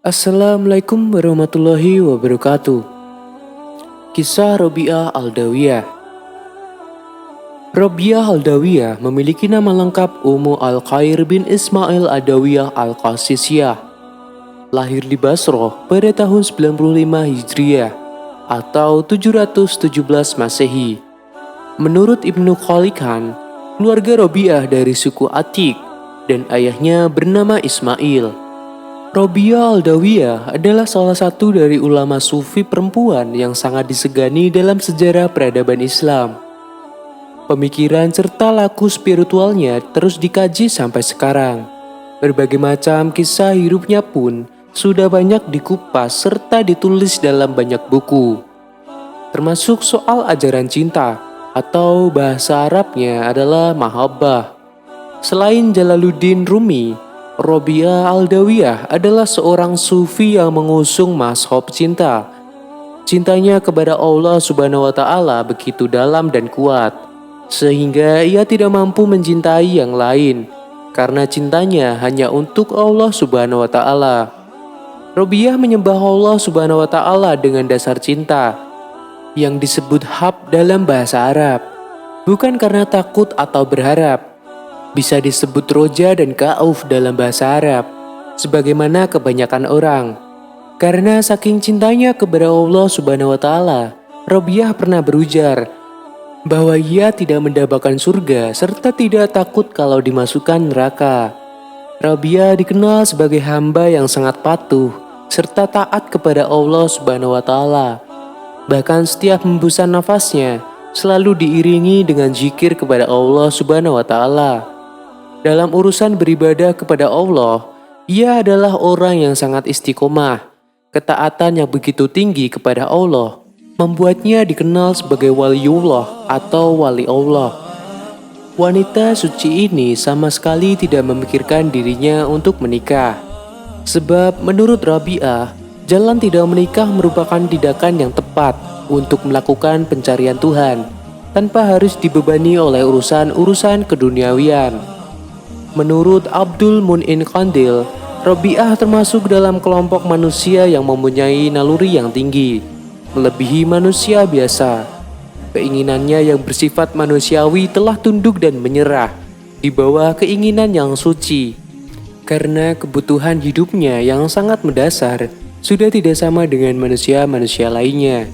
Assalamualaikum warahmatullahi wabarakatuh. Kisah Robiah Al-Adawiyah. Robiah Al-Adawiyah memiliki nama lengkap Ummu Al-Khair bin Ismail Adawiyah Al-Qasisiyah. Lahir di Basroh pada tahun 95 Hijriah atau 717 Masehi. Menurut Ibnu Khalid, keluarga Robiah dari suku Atik dan ayahnya bernama Ismail. Robiah Al-Adawiyah adalah salah satu dari ulama sufi perempuan yang sangat disegani dalam sejarah peradaban Islam. Pemikiran serta laku spiritualnya terus dikaji sampai sekarang. Berbagai macam kisah hidupnya pun sudah banyak dikupas serta ditulis dalam banyak buku. Termasuk soal ajaran cinta atau bahasa Arabnya adalah mahabbah. Selain Jalaluddin Rumi, Robiah Al-Adawiyah adalah seorang sufi yang mengusung mazhab cinta. Cintanya kepada Allah Subhanahu wa Ta'ala begitu dalam dan kuat, sehingga ia tidak mampu mencintai yang lain, karena cintanya hanya untuk Allah Subhanahu wa Ta'ala. Robiah menyembah Allah Subhanahu wa Ta'ala dengan dasar cinta, yang disebut hab dalam bahasa Arab, bukan karena takut atau berharap. Bisa disebut roja dan ka'uf dalam bahasa Arab, sebagaimana kebanyakan orang. Karena saking cintanya kepada Allah Subhanahu wa Ta'ala, Robiah pernah berujar bahwa ia tidak mendapatkan surga serta tidak takut kalau dimasukkan neraka. Robiah dikenal sebagai hamba yang sangat patuh serta taat kepada Allah Subhanahu wa Ta'ala. Bahkan setiap hembusan nafasnya selalu diiringi dengan zikir kepada Allah Subhanahu wa Ta'ala. Dalam urusan beribadah kepada Allah, ia adalah orang yang sangat istiqomah. Ketaatan yang begitu tinggi kepada Allah membuatnya dikenal sebagai waliullah atau wali Allah. Wanita suci ini sama sekali tidak memikirkan dirinya untuk menikah. Sebab menurut Robiah, jalan tidak menikah merupakan tindakan yang tepat untuk melakukan pencarian Tuhan, tanpa harus dibebani oleh urusan-urusan keduniawian. Menurut Abdul Mun'in Qandil, Robiah termasuk dalam kelompok manusia yang mempunyai naluri yang tinggi, melebihi manusia biasa. Keinginannya yang bersifat manusiawi telah tunduk dan menyerah di bawah keinginan yang suci. Karena kebutuhan hidupnya yang sangat mendasar sudah tidak sama dengan manusia-manusia lainnya.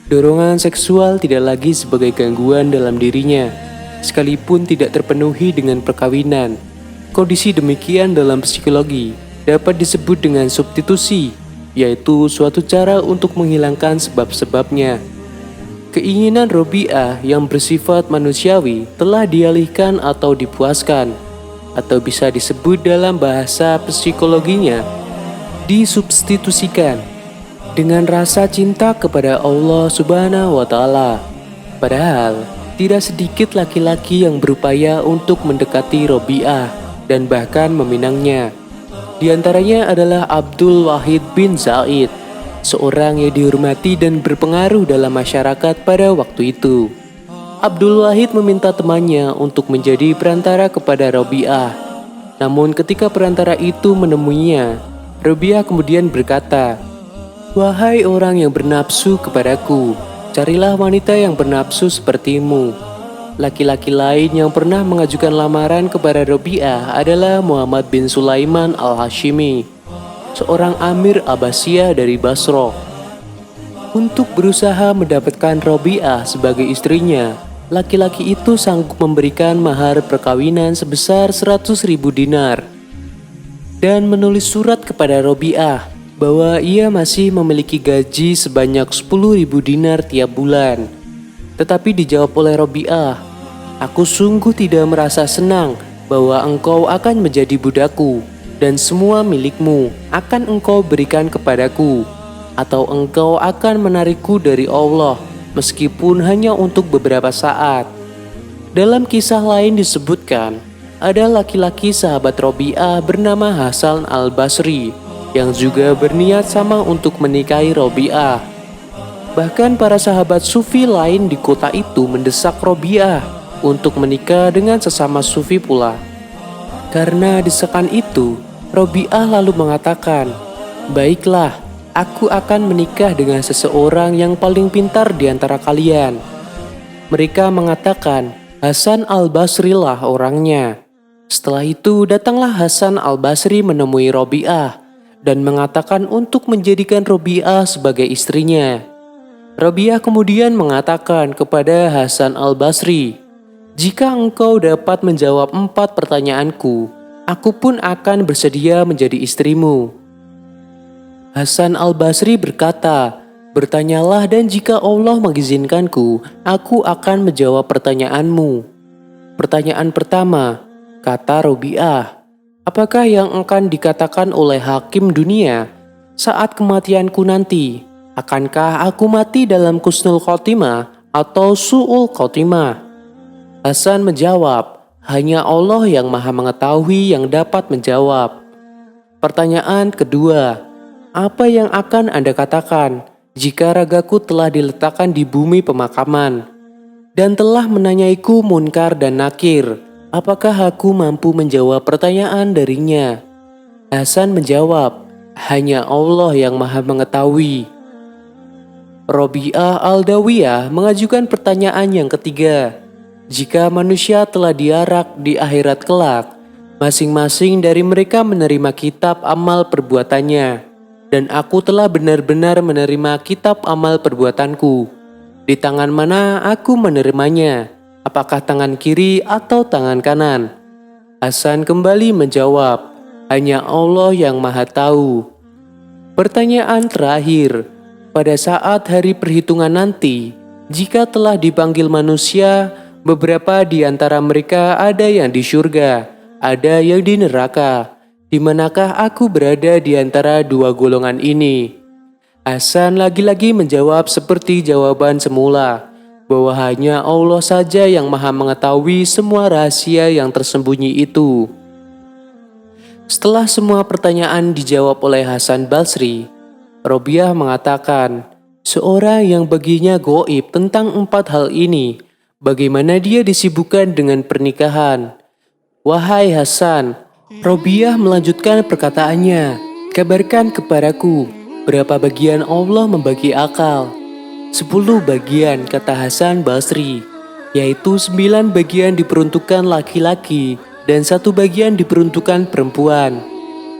Dorongan seksual tidak lagi sebagai gangguan dalam dirinya, sekalipun tidak terpenuhi dengan perkawinan. Kondisi demikian dalam psikologi dapat disebut dengan substitusi, yaitu suatu cara untuk menghilangkan sebab-sebabnya. Keinginan Robiah yang bersifat manusiawi telah dialihkan atau dipuaskan, atau bisa disebut dalam bahasa psikologinya, disubstitusikan dengan rasa cinta kepada Allah Subhanahu wa Ta'ala. Padahal tidak sedikit laki-laki yang berupaya untuk mendekati Robiah dan bahkan meminangnya. Di antaranya adalah Abdul Wahid bin Zaid, seorang yang dihormati dan berpengaruh dalam masyarakat pada waktu itu. Abdul Wahid meminta temannya untuk menjadi perantara kepada Robiah. Namun ketika perantara itu menemuinya, Robiah kemudian berkata, "Wahai orang yang bernafsu kepadaku, carilah wanita yang bernafsu sepertimu." Laki-laki lain yang pernah mengajukan lamaran kepada Robiah adalah Muhammad bin Sulaiman al-Hashimi, seorang amir Abbasiyah dari Basroh. Untuk berusaha mendapatkan Robiah sebagai istrinya, laki-laki itu sanggup memberikan mahar perkawinan sebesar 100.000 dinar dan menulis surat kepada Robiah bahwa ia masih memiliki gaji sebanyak 10.000 dinar tiap bulan. Tetapi dijawab oleh Robiah, "Aku sungguh tidak merasa senang bahwa engkau akan menjadi budakku dan semua milikmu akan engkau berikan kepadaku, atau engkau akan menarikku dari Allah meskipun hanya untuk beberapa saat." Dalam kisah lain disebutkan, ada laki-laki sahabat Robiah bernama Hasan al-Basri yang juga berniat sama untuk menikahi Robiah. Bahkan para sahabat sufi lain di kota itu mendesak Robiah untuk menikah dengan sesama sufi pula. Karena desakan itu, Robiah lalu mengatakan, Baiklah, aku akan menikah dengan seseorang yang paling pintar di antara kalian. Mereka mengatakan, Hasan al-Basri lah orangnya. Setelah itu datanglah Hasan al-Basri menemui Robi'ah dan mengatakan untuk menjadikan Robi'ah sebagai istrinya. Robi'ah kemudian mengatakan kepada Hasan al-Basri, "Jika engkau dapat menjawab 4 pertanyaanku, aku pun akan bersedia menjadi istrimu." Hasan al-Basri berkata, "Bertanyalah dan jika Allah mengizinkanku, aku akan menjawab pertanyaanmu." Pertanyaan pertama, kata Robi'ah, "Apakah yang akan dikatakan oleh hakim dunia saat kematianku nanti? Akankah aku mati dalam kusnul khotimah atau su'ul khotimah?" Hasan menjawab, "Hanya Allah yang maha mengetahui yang dapat menjawab." Pertanyaan kedua, "Apa yang akan Anda katakan jika ragaku telah diletakkan di bumi pemakaman dan telah menanyaiku munkar dan nakir? Apakah aku mampu menjawab pertanyaan darinya?" Hasan menjawab, "Hanya Allah yang maha mengetahui." Robi'ah al-Adawiyah mengajukan pertanyaan yang ketiga. Jika manusia telah diarak di akhirat kelak, masing-masing dari mereka menerima kitab amal perbuatannya, dan aku telah benar-benar menerima kitab amal perbuatanku. Di tangan mana aku menerimanya? Apakah tangan kiri atau tangan kanan? Hasan kembali menjawab, "Hanya Allah yang maha tahu." Pertanyaan terakhir, pada saat hari perhitungan nanti, jika telah dipanggil manusia, beberapa di antara mereka ada yang di surga, ada yang di neraka. Di manakah aku berada di antara dua golongan ini? Hasan lagi-lagi menjawab seperti jawaban semula, bahwa hanya Allah saja yang maha mengetahui semua rahasia yang tersembunyi itu. Setelah semua pertanyaan dijawab oleh Hasan Basri, Robi'ah mengatakan, seorang yang baginya goib tentang 4 hal ini, bagaimana dia disibukkan dengan pernikahan? Wahai Hasan, Robi'ah melanjutkan perkataannya, kabarkan kepadaku, berapa bagian Allah membagi akal? 10 bagian, kata Hasan Basri, yaitu 9 bagian diperuntukkan laki-laki dan 1 bagian diperuntukkan perempuan.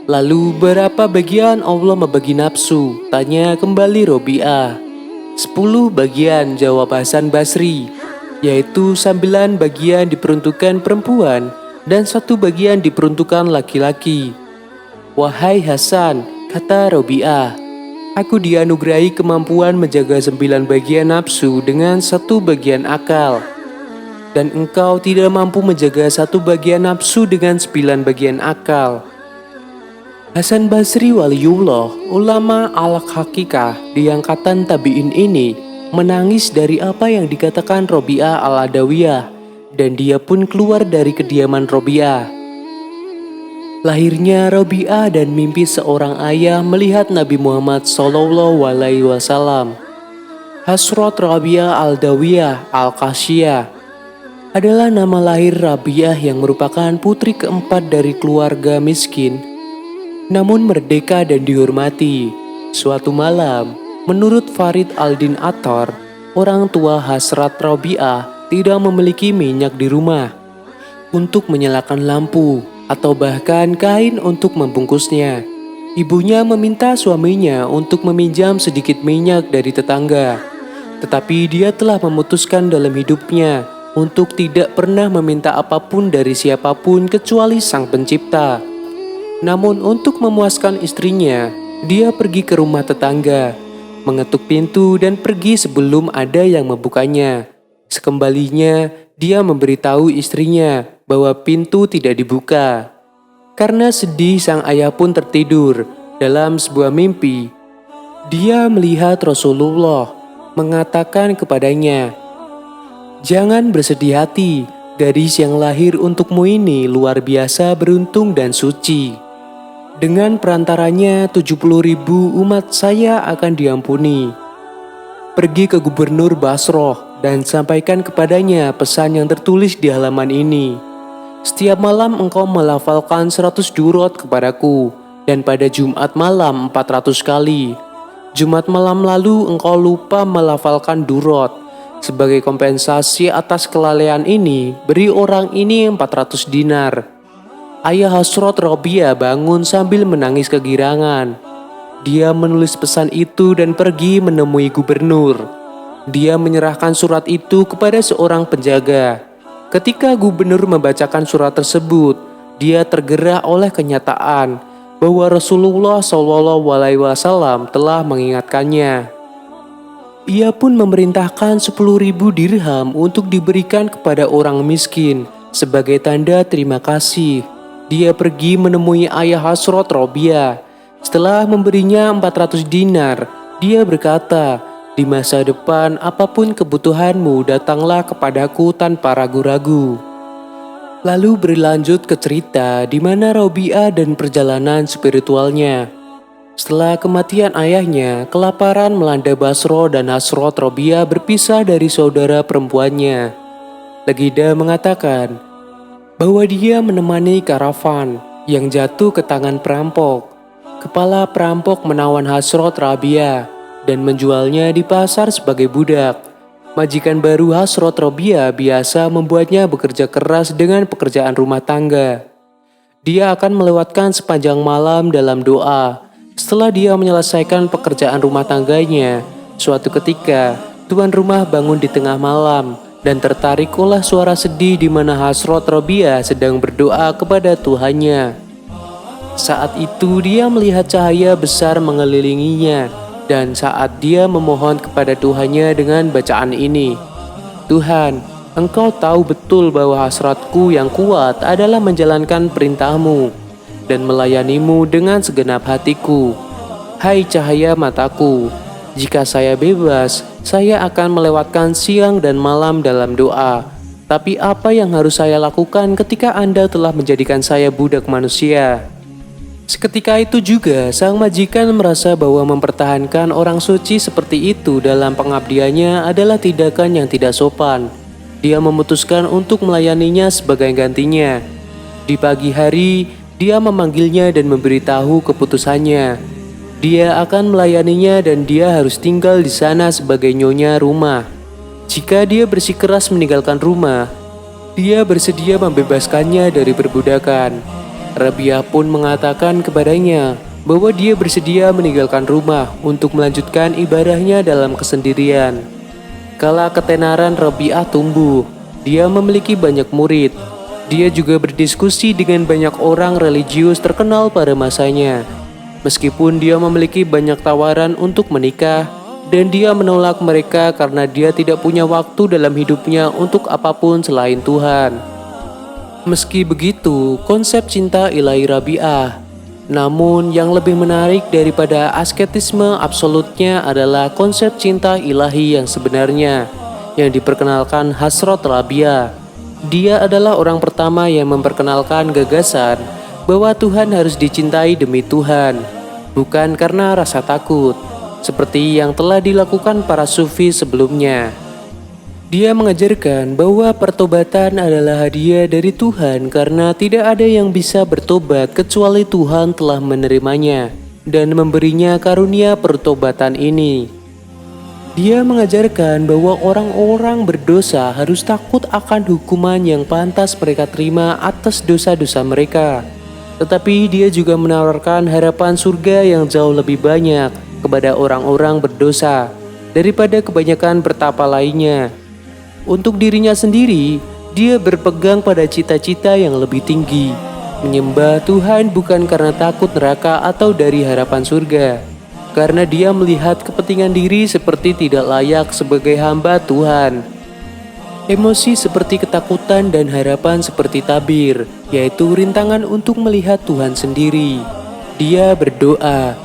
Lalu berapa bagian Allah membagi nafsu? Tanya kembali Robi'ah. 10 bagian, jawab Hasan Basri, yaitu 9 bagian diperuntukkan perempuan dan 1 bagian diperuntukkan laki-laki. Wahai Hasan, kata Robi'ah, aku dianugerahi kemampuan menjaga 9 bagian nafsu dengan 1 bagian akal. Dan engkau tidak mampu menjaga 1 bagian nafsu dengan 9 bagian akal. Hasan Basri waliullah, ulama al-hakikah di angkatan tabi'in ini menangis dari apa yang dikatakan Robi'ah al-Adawiyah, dan dia pun keluar dari kediaman Robi'ah. Lahirnya Robi'ah dan mimpi seorang ayah melihat Nabi Muhammad SAW. Hasrat Robi'ah al-Adawiyah al-Qasiyah adalah nama lahir Rabi'ah yang merupakan putri keempat dari keluarga miskin namun merdeka dan dihormati. Suatu malam, menurut Farid al-Din Attar, orang tua Hasrat Robi'ah tidak memiliki minyak di rumah untuk menyalakan lampu atau bahkan kain untuk membungkusnya. Ibunya meminta suaminya untuk meminjam sedikit minyak dari tetangga, tetapi dia telah memutuskan dalam hidupnya untuk tidak pernah meminta apapun dari siapapun kecuali Sang Pencipta. Namun untuk memuaskan istrinya, dia pergi ke rumah tetangga, mengetuk pintu dan pergi sebelum ada yang membukanya. Sekembalinya, dia memberitahu istrinya bahwa pintu tidak dibuka. Karena sedih, sang ayah pun tertidur. Dalam sebuah mimpi, dia melihat Rasulullah mengatakan kepadanya, "Jangan bersedih hati, gadis yang lahir untukmu ini luar biasa beruntung dan suci. Dengan perantaranya 70.000 umat saya akan diampuni. Pergi ke gubernur Basroh dan sampaikan kepadanya pesan yang tertulis di halaman ini. Setiap malam engkau melafalkan 100 durot kepadaku, dan pada Jumat malam 400 kali. Jumat malam lalu engkau lupa melafalkan durot. Sebagai kompensasi atas kelalaian ini, beri orang ini 400 dinar. Ayah Hasrot Robiah bangun sambil menangis kegirangan. Dia menulis pesan itu dan pergi menemui gubernur. Dia menyerahkan surat itu kepada seorang penjaga. Ketika gubernur membacakan surat tersebut, dia tergerak oleh kenyataan bahwa Rasulullah SAW telah mengingatkannya. Ia pun memerintahkan 10.000 dirham untuk diberikan kepada orang miskin sebagai tanda terima kasih. Dia pergi menemui ayah Hasrot Robiah. Setelah memberinya 400 dinar, dia berkata, "Di masa depan apapun kebutuhanmu datanglah kepadaku tanpa ragu-ragu." Lalu berlanjut ke cerita di mana Robiah dan perjalanan spiritualnya. Setelah kematian ayahnya, kelaparan melanda Basro dan Hasrot Robiah berpisah dari saudara perempuannya. Legida mengatakan bahwa dia menemani karavan yang jatuh ke tangan perampok. Kepala perampok menawan Hasrot Robiah dan menjualnya di pasar sebagai budak. Majikan baru Hasrot Robiah biasa membuatnya bekerja keras dengan pekerjaan rumah tangga. Dia akan melewatkan sepanjang malam dalam doa. Setelah dia menyelesaikan pekerjaan rumah tangganya, suatu ketika tuan rumah bangun di tengah malam dan tertarik oleh suara sedih di mana Hasrot Robiah sedang berdoa kepada Tuhannya. Saat itu dia melihat cahaya besar mengelilinginya. Dan saat dia memohon kepada Tuhannya dengan bacaan ini, "Tuhan, Engkau tahu betul bahwa hasratku yang kuat adalah menjalankan perintahmu dan melayanimu dengan segenap hatiku. Hai cahaya mataku, jika saya bebas, saya akan melewatkan siang dan malam dalam doa. Tapi apa yang harus saya lakukan ketika Anda telah menjadikan saya budak manusia?" Seketika itu juga, sang majikan merasa bahwa mempertahankan orang suci seperti itu dalam pengabdiannya adalah tindakan yang tidak sopan. Dia memutuskan untuk melayaninya sebagai gantinya. Di pagi hari, dia memanggilnya dan memberitahu keputusannya. Dia akan melayaninya dan dia harus tinggal di sana sebagai nyonya rumah. Jika dia bersikeras meninggalkan rumah, dia bersedia membebaskannya dari perbudakan. Robiah pun mengatakan kepadanya bahwa dia bersedia meninggalkan rumah untuk melanjutkan ibadahnya dalam kesendirian. Kala ketenaran Robiah tumbuh, dia memiliki banyak murid. Dia juga berdiskusi dengan banyak orang religius terkenal pada masanya. Meskipun dia memiliki banyak tawaran untuk menikah, dan dia menolak mereka karena dia tidak punya waktu dalam hidupnya untuk apapun selain Tuhan. Meski begitu, konsep cinta ilahi Robiah. Namun yang lebih menarik daripada asketisme absolutnya adalah konsep cinta ilahi yang sebenarnya yang diperkenalkan Hasrot Robiah. Dia adalah orang pertama yang memperkenalkan gagasan bahwa Tuhan harus dicintai demi Tuhan, bukan karena rasa takut, seperti yang telah dilakukan para sufi sebelumnya. Dia mengajarkan bahwa pertobatan adalah hadiah dari Tuhan karena tidak ada yang bisa bertobat kecuali Tuhan telah menerimanya dan memberinya karunia pertobatan ini. Dia mengajarkan bahwa orang-orang berdosa harus takut akan hukuman yang pantas mereka terima atas dosa-dosa mereka. Tetapi dia juga menawarkan harapan surga yang jauh lebih banyak kepada orang-orang berdosa daripada kebanyakan bertapa lainnya. Untuk dirinya sendiri, dia berpegang pada cita-cita yang lebih tinggi, menyembah Tuhan bukan karena takut neraka atau dari harapan surga, karena dia melihat kepentingan diri seperti tidak layak sebagai hamba Tuhan. Emosi seperti ketakutan dan harapan seperti tabir, yaitu rintangan untuk melihat Tuhan sendiri. Dia berdoa,